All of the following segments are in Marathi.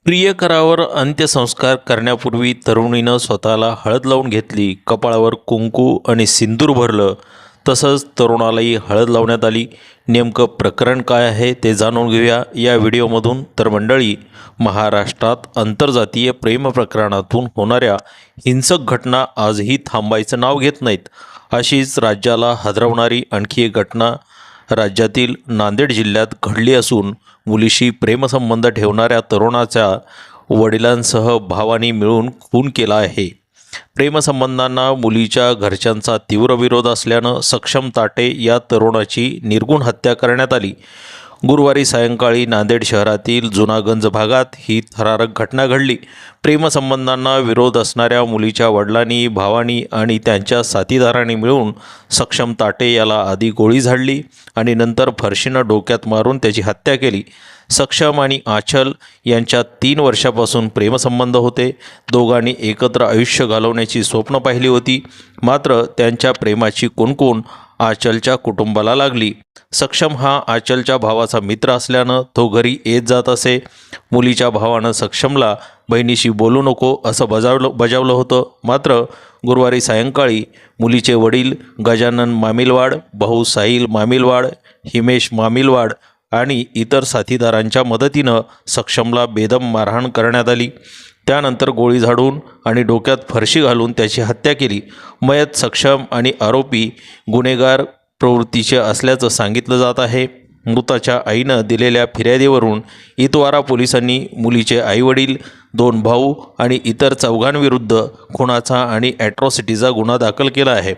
प्रियकरावर अंत्यसंस्कार करण्यापूर्वी तरुणीनं स्वतःला हळद लावून घेतली, कपाळावर कुंकू आणि सिंदूर भरलं. तसंच तरुणालाही हळद लावण्यात आली. नेमकं प्रकरण काय आहे ते जाणून घेऊया या व्हिडिओमधून. तर मंडळी, महाराष्ट्रात आंतरजातीय प्रेम प्रकरणातून होणाऱ्या हिंसक घटना आजही थांबायचं नाव घेत नाहीत. अशीच राज्याला हादरवणारी आणखी एक घटना राज्यातील नांदेड जिल्ह्यात घडली असून मुलीशी प्रेमसंबंध ठेवणाऱ्या तरुणाच्या वडिलांसह भावांनी मिळून खून केला आहे. प्रेमसंबंधांना मुलीच्या घरच्यांचा तीव्र विरोध असल्यानं सक्षम ताटे या तरुणाची निर्घृण हत्या करण्यात आली. गुरुवारी सायंकाळी नांदेड शहरातील जुनागंज भागात ही थरारक घटना घडली. प्रेमसंबंधांना विरोध असणाऱ्या मुलीच्या वडिलांनी, भावांनी आणि त्यांच्या साथीदारांनी मिळून सक्षम ताटे याला आधी गोळी झाडली आणि नंतर फरशीनं डोक्यात मारून त्याची हत्या केली. सक्षम आणि आचल यांच्यात 3 वर्षापासून प्रेमसंबंध होते. दोघांनी एकत्र आयुष्य घालवण्याची स्वप्न पाहिली होती. मात्र त्यांच्या प्रेमाची कुणकुण आचलच्या कुटुंबाला लागली. सक्षम हा आचलच्या भावाचा मित्र असल्यानं तो घरी येत जात असे. मुलीच्या भावानं सक्षमला बहिणीशी बोलू नको असं बजावलं होतं. मात्र गुरुवारी सायंकाळी मुलीचे वडील गजानन मामिलवाड, भाऊ साहिल मामिलवाड, हिमेश मामिलवाड आणि इतर साथीदारांच्या मदतीनं सक्षमला बेदम मारहाण करण्यात आली. त्यानंतर गोळी झाडून आणि डोक्यात फरशी घालून त्याची हत्या केली. मयत सक्षम आणि आरोपी गुन्हेगार प्रवृत्तीचे असल्याचं सांगितलं जात आहे. मृताच्या आईनं दिलेल्या फिर्यादीवरून इतवारा पोलिसांनी मुलीचे आईवडील, 2 भाऊ आणि इतर 4 खुनाचा आणि ॲट्रॉसिटीचा गुन्हा दाखल केला आहे.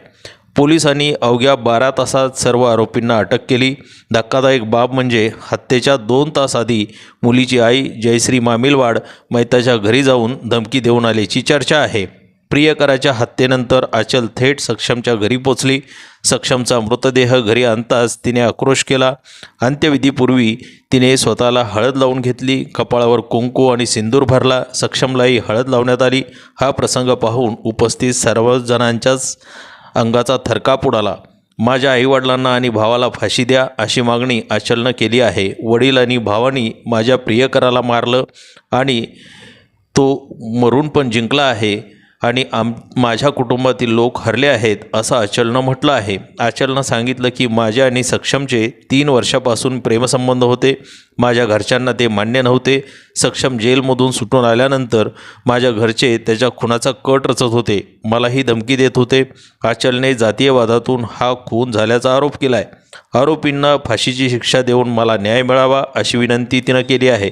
पोलिसांनी अवघ्या 12 तासात सर्व आरोपींना अटक केली. धक्कादायक बाब म्हणजे हत्येच्या 2 तास आधी मुलीची आई जयश्री मामिलवाड मैताच्या घरी जाऊन धमकी देऊन आल्याची चर्चा आहे. प्रियकराच्या हत्येनंतर आचल थेट सक्षमच्या घरी पोचली. सक्षमचा मृतदेह घरी आणताच तिने आक्रोश केला. अंत्यविधीपूर्वी तिने स्वतःला हळद लावून घेतली, कपाळावर कुंकू आणि सिंदूर भरला. सक्षमलाही हळद लावण्यात आली. हा प्रसंग पाहून उपस्थित सर्व जणांच्याच अंगाचा थरकाप उडाला. माझ्या आईवडिलांना आणि भावाला फाशी द्या अशी मागणी आचलनं केली आहे. वडील आणि भावांनी माझ्या प्रियकराला मारलं आणि तो मरून पण जिंकला आहे आणि माझ्या कुटुंबातील लोक हरले आहेत असं आचलनं म्हटलं आहे. आचलनं सांगितलं की माझ्या आणि सक्षमचे 3 वर्षापासून प्रेमसंबंध होते. माझ्या घरच्यांना ते मान्य नव्हते. सक्षम जेलमधून सुटून आल्यानंतर माझ्या घरचे त्याच्या खुनाचा कट रचत होते. मलाही धमकी देत होते. आचलने जातीयवादातून हा खून झाल्याचा आरोप केला आहे. आरोपींना फाशीची शिक्षा देऊन मला न्याय मिळावा अशी विनंती तिनं केली आहे.